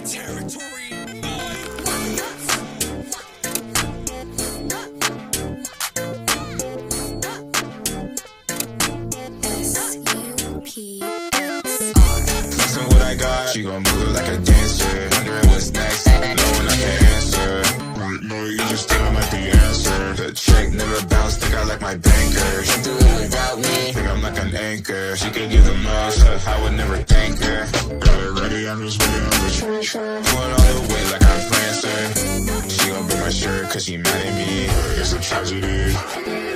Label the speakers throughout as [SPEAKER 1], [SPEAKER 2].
[SPEAKER 1] territory.
[SPEAKER 2] Flexing what I got, she gon' move it like a dancer. Wondering what's next, knowing I can't answer. Right, no, you just think I might be answer. The check never bounced, think I like my banker. She do it without me, think I'm like an anchor. She could give the most, I would never thank her. Got it ready, I'm just waiting on the transfer. Going all the way like I'm Prancer. She gon' bring my shirt cause she mad at me. It's a tragedy.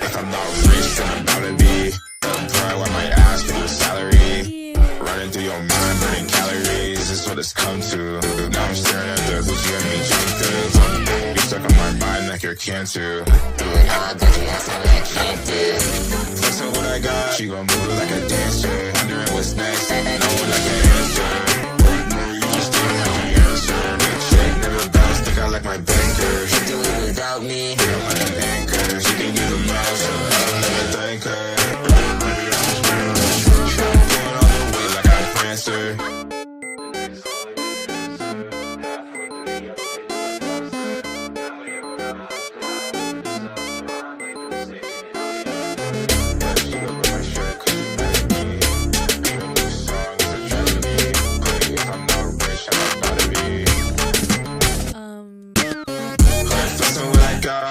[SPEAKER 2] If I'm not rich, then I'm about to be. Bro, I might ask for a salary. Running through your mind, burning calories. This is what it's come to. Now I'm staring at the hoochie and me drink through. You're stuck on my mind like you're cancer. Doing all dirty, that's all I can't do. Flexing what I got, she gon' move it like a dancer. Wondering what's next, knowing I can answer. Right now, you just don't have the answer. That chick never bounce, think I like my banker. She do it without me, think I'm like an anchor. She can give the most, I'll never thank her.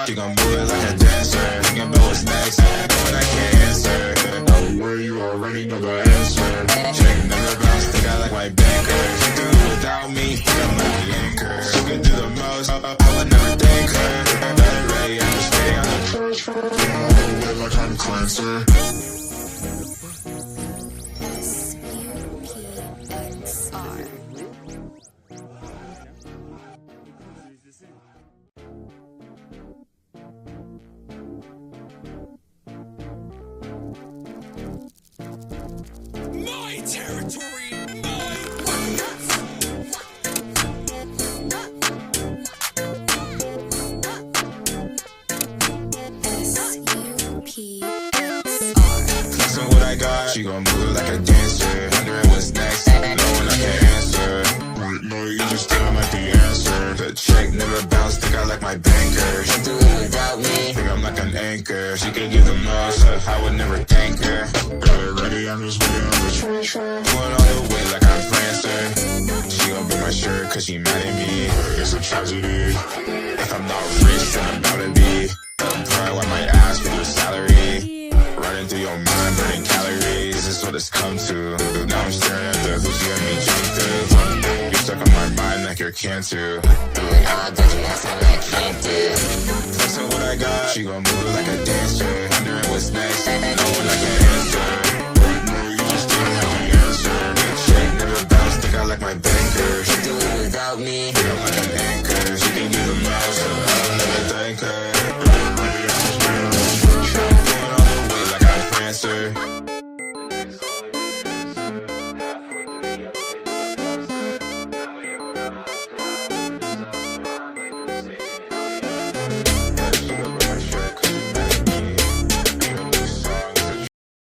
[SPEAKER 2] She gon' move it like a dancer. Thinking about what's next, knowing I can't answer. Know where you already know the answer. Check never bounce, think I like my banker. She do it without me, think I'm like the anchor. She can do the most, I would never thank her. Better ready, I'm just waiting on the transfer. Going away like I'm Clancer.
[SPEAKER 1] My territory.
[SPEAKER 2] Flexing what I got, she gon' move it like a dancer. Wondering what's next, knowing I can't answer. Right, no, you just think I might be answer. The check never bounced, think I like my banker. She do it without me, think I'm like an anchor. She could give the most, I would never thank her. Got it ready, I'm just waiting on the transfer. Going all the way like I'm Prancer. She gon' bring my shirt cause she mad at me. It's a tragedy. If I'm not rich, then I'm about to be. Bro, I might ask for a salary. Running through your mind, burning calories. This is what it's come to. Now I'm staring at the hoochie and me drink through. You're stuck on my mind like you're cancer. Doing all dirty, that's all I can't do. Flexing what I got, she gon' move it like a dancer. Wondering what's next, knowing I can answer. Right now, you just don't have the answer. That chick never bounce, think I like my banker. She do it without me.